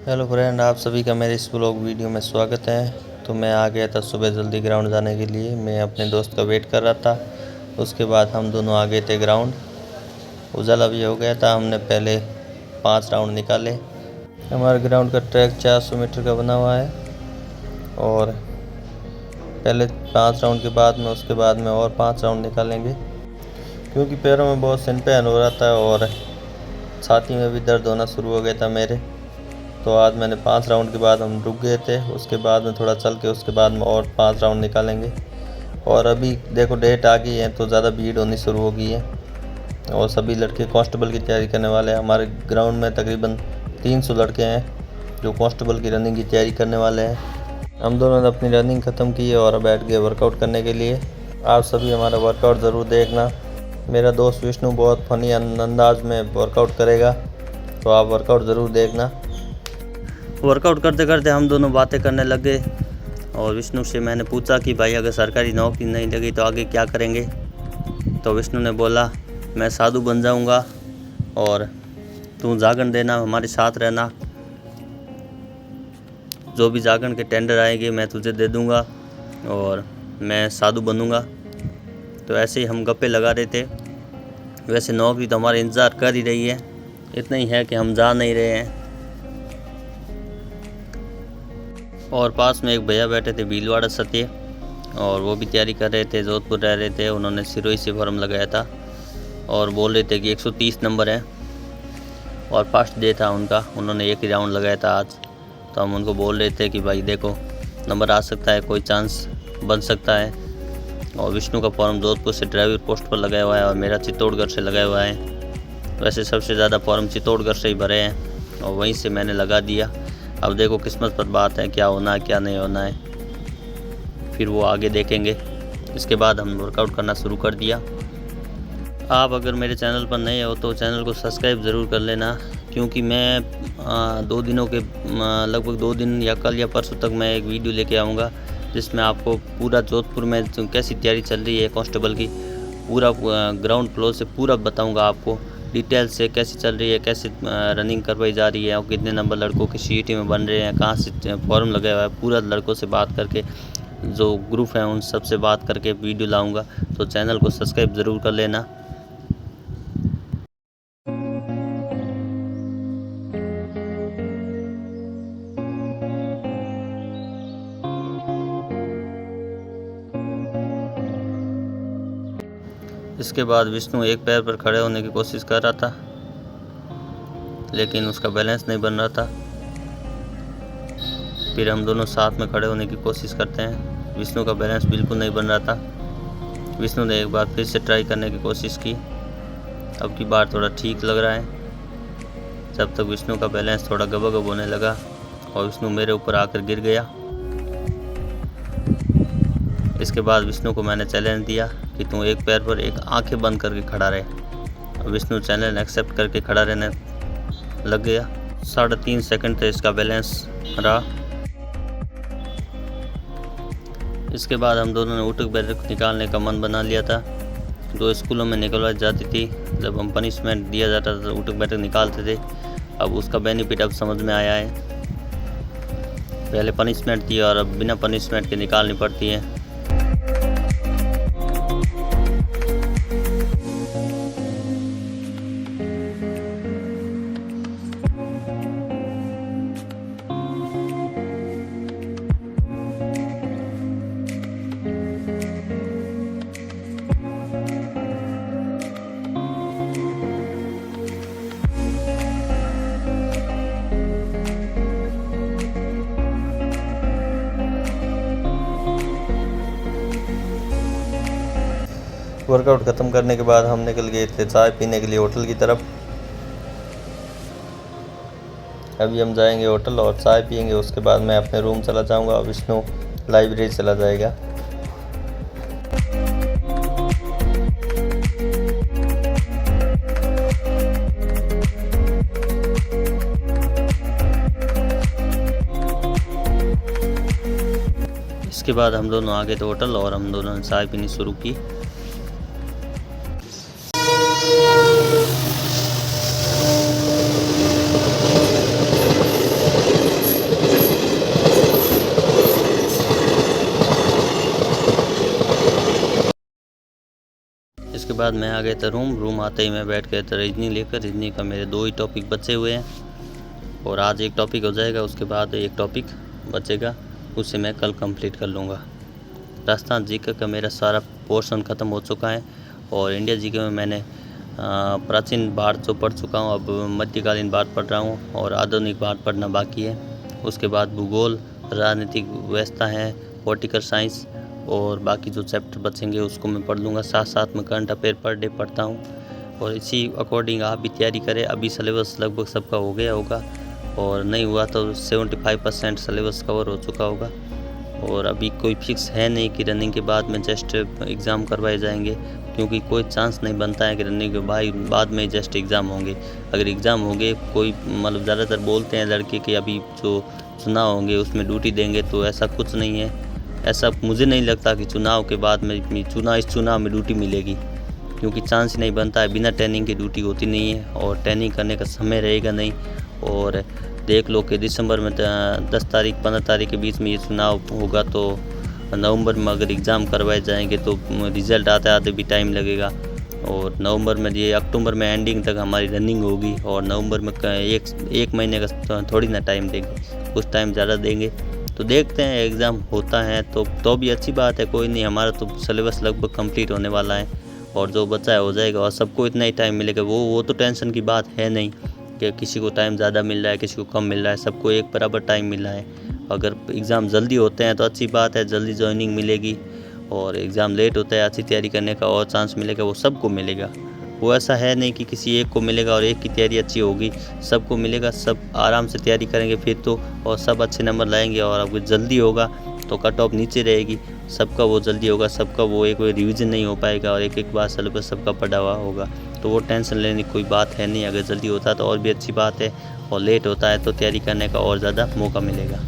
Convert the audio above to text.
Hello friend, आप सभी का मेरे इस ब्लॉग वीडियो में स्वागत है। तो मैं आ गया था सुबह जल्दी ग्राउंड जाने के लिए। मैं अपने दोस्त का वेट कर रहा था। उसके बाद हम दोनों आ गए थे ग्राउंड। उजाला भी हो गया था। हमने पहले 5 राउंड निकाले। हमारे ग्राउंड का ट्रैक 400 मीटर का बना हुआ है और पहले 5 राउंड के बाद में उसके बाद में और 5 राउंड निकालेंगे, क्योंकि पैरों में बहुत सन पेन हो रहा था और छाती में भी दर्द होना शुरू हो गया था मेरे। तो आज मैंने 5 राउंड के बाद हम रुक गए थे। उसके बाद में थोड़ा चल के उसके बाद में और 5 राउंड निकालेंगे। और अभी देखो डेट आ गई है तो ज़्यादा भीड़ होनी शुरू हो गई है और सभी लड़के कांस्टेबल की तैयारी करने वाले हैं। हमारे ग्राउंड में तकरीबन 300 लड़के हैं जो कांस्टेबल की रनिंग की तैयारी करने वाले हैं। हम दोनों ने अपनी रनिंग ख़त्म की है और बैठ गए वर्कआउट करने के लिए। आप सभी हमारा वर्कआउट ज़रूर देखना। मेरा दोस्त विष्णु बहुत फनी अंदाज में वर्कआउट करेगा, तो आप वर्कआउट ज़रूर देखना। वर्कआउट करते करते हम दोनों बातें करने लग गए और विष्णु से मैंने पूछा कि भाई अगर सरकारी नौकरी नहीं लगी तो आगे क्या करेंगे। तो विष्णु ने बोला मैं साधु बन जाऊंगा और तू जागरण देना, हमारे साथ रहना, जो भी जागरण के टेंडर आएंगे मैं तुझे दे दूंगा और मैं साधु बनूंगा। तो ऐसे ही हम गप्पे लगा रहे थे। वैसे नौकरी तो हमारा इंतज़ार कर ही रही है, इतना ही है कि हम जा नहीं रहे हैं। और पास में एक भैया बैठे थे भीलवाड़ा सत्य, और वो भी तैयारी कर रहे थे, जोधपुर रह रहे थे। उन्होंने सिरोही से फॉर्म लगाया था और बोल रहे थे कि 130 नंबर है और फर्स्ट डे था उनका। उन्होंने एक ही राउंड लगाया था आज। तो हम उनको बोल रहे थे कि भाई देखो नंबर आ सकता है, कोई चांस बन सकता है। और विष्णु का फॉर्म जोधपुर से ड्राइवर पोस्ट पर लगाया हुआ है और मेरा चित्तौड़गढ़ से लगाया हुआ है। वैसे सबसे ज़्यादा फॉर्म चित्तौड़गढ़ से ही भरे हैं और वहीं से मैंने लगा दिया। अब देखो किस्मत पर बात है, क्या होना है क्या नहीं होना है, फिर वो आगे देखेंगे। इसके बाद हम वर्कआउट करना शुरू कर दिया। आप अगर मेरे चैनल पर नए हो तो चैनल को सब्सक्राइब ज़रूर कर लेना, क्योंकि मैं 2 दिनों के लगभग 2 दिन या कल या परसों तक मैं एक वीडियो लेके आऊँगा जिसमें आपको पूरा जोधपुर में कैसी तैयारी चल रही है कांस्टेबल की, पूरा ग्राउंड फ्लोर से पूरा बताऊँगा आपको डिटेल से कैसी चल रही है, कैसे रनिंग करवाई जा रही है और कितने नंबर लड़कों की सीईटी में बन रहे हैं, कहाँ से फॉर्म लगाया हुआ है। पूरा लड़कों से बात करके, जो ग्रुप हैं उन सब से बात करके वीडियो लाऊंगा। तो चैनल को सब्सक्राइब ज़रूर कर लेना। इसके बाद विष्णु एक पैर पर खड़े होने की कोशिश कर रहा था, लेकिन उसका बैलेंस नहीं बन रहा था। फिर हम दोनों साथ में खड़े होने की कोशिश करते हैं। विष्णु का बैलेंस बिल्कुल नहीं बन रहा था। विष्णु ने एक बार फिर से ट्राई करने की कोशिश की। अब की बार थोड़ा ठीक लग रहा है। जब तक विष्णु का बैलेंस थोड़ा गबगब होने लगा और विष्णु मेरे ऊपर आकर गिर गया। इसके बाद विष्णु को मैंने चैलेंज दिया कि तू एक पैर पर एक आंखें बंद करके खड़ा रहे। विष्णु चैलेंज एक्सेप्ट करके खड़ा रहने लग गया। 3.5 सेकंड तक इसका बैलेंस रहा। इसके बाद हम दोनों ने उठक बैठक निकालने का मन बना लिया था, जो स्कूलों में निकलवाई जाती थी। जब हम पनिशमेंट दिया जाता था तो उठक बैठक निकालते थे। अब उसका बेनिफिट अब समझ में आया है। पहले पनिशमेंट थी और अब बिना पनिशमेंट के निकालनी पड़ती है। वर्कआउट ख़त्म करने के बाद हम निकल गए थे चाय पीने के लिए होटल की तरफ। अभी हम जाएंगे होटल और चाय पियेंगे। उसके बाद मैं अपने रूम चला जाऊंगा और विष्णु लाइब्रेरी चला जाएगा। इसके बाद हम दोनों आ गए थे होटल और हम दोनों ने चाय पीनी शुरू की। बाद मैं आ गया था रूम आते ही मैं बैठ गया था रीजनिंग लेकर। रीजनिंग का मेरे 2 ही टॉपिक बचे हुए हैं और आज एक टॉपिक हो जाएगा, उसके बाद एक टॉपिक बचेगा, उसे मैं कल कंप्लीट कर लूँगा। राजस्थान जीके का मेरा सारा पोर्शन ख़त्म हो चुका है और इंडिया जीके में मैंने प्राचीन भारत जो पढ़ चुका हूँ, अब मध्यकालीन भारत पढ़ रहा हूँ और आधुनिक भारत पढ़ना बाकी है। उसके बाद भूगोल, राजनीतिक व्यवस्था है, पॉलिटिकल साइंस और बाकी जो चैप्टर बचेंगे उसको मैं पढ़ लूँगा। साथ साथ में करंट अफेयर पर डे पढ़ता हूँ और इसी अकॉर्डिंग आप भी तैयारी करें। अभी सिलेबस लगभग सबका हो गया होगा और नहीं हुआ तो 75% सिलेबस कवर हो चुका होगा। और अभी कोई फिक्स है नहीं कि रनिंग के बाद में जस्ट एग्ज़ाम करवाए जाएंगे, क्योंकि कोई चांस नहीं बनता है कि रनिंग के बाद में जस्ट एग्ज़ाम होंगे। अगर एग्ज़ाम होंगे, कोई मतलब ज़्यादातर बोलते हैं लड़के कि अभी जो चुनाव होंगे उसमें ड्यूटी देंगे, तो ऐसा कुछ नहीं है। ऐसा मुझे नहीं लगता कि चुनाव के बाद में इस चुनाव में ड्यूटी मिलेगी, क्योंकि चांस ही नहीं बनता है। बिना ट्रेनिंग की ड्यूटी होती नहीं है और ट्रेनिंग करने का समय रहेगा नहीं। और देख लो कि दिसंबर में 10 तारीख 15 तारीख के बीच में ये चुनाव होगा, तो नवंबर में अगर एग्ज़ाम करवाए जाएंगे तो रिज़ल्ट आते भी टाइम लगेगा। और नवंबर में ये अक्टूबर में एंडिंग तक हमारी रनिंग होगी और नवंबर में एक महीने का थोड़ी ना टाइम देंगे, कुछ टाइम ज़्यादा देंगे। तो देखते हैं, एग्ज़ाम होता है तो भी अच्छी बात है, कोई नहीं। हमारा तो सिलेबस लगभग कंप्लीट होने वाला है और जो बचा है हो जाएगा और सबको इतना ही टाइम मिलेगा। वो तो टेंशन की बात है नहीं कि किसी को टाइम ज़्यादा मिल रहा है, किसी को कम मिल रहा है, सबको एक बराबर टाइम मिल रहा है। अगर एग्ज़ाम जल्दी होते हैं तो अच्छी बात है, जल्दी ज्वाइनिंग मिलेगी। और एग्ज़ाम लेट होता है, अच्छी तैयारी करने का और चांस मिलेगा, वो सबको मिलेगा। वो ऐसा है नहीं कि किसी एक को मिलेगा और एक की तैयारी अच्छी होगी, सबको मिलेगा। सब आराम से तैयारी करेंगे फिर तो, और सब अच्छे नंबर लाएंगे। और अगर जल्दी होगा तो कट ऑफ नीचे रहेगी, सबका वो जल्दी होगा, सबका वो एक रिवीजन नहीं हो पाएगा और एक बार सिलेबस सबका पढ़ा हुआ होगा। तो वो टेंशन लेने की कोई बात है नहीं। अगर जल्दी होता है तो और भी अच्छी बात है, और लेट होता है तो तैयारी करने का और ज़्यादा मौका मिलेगा।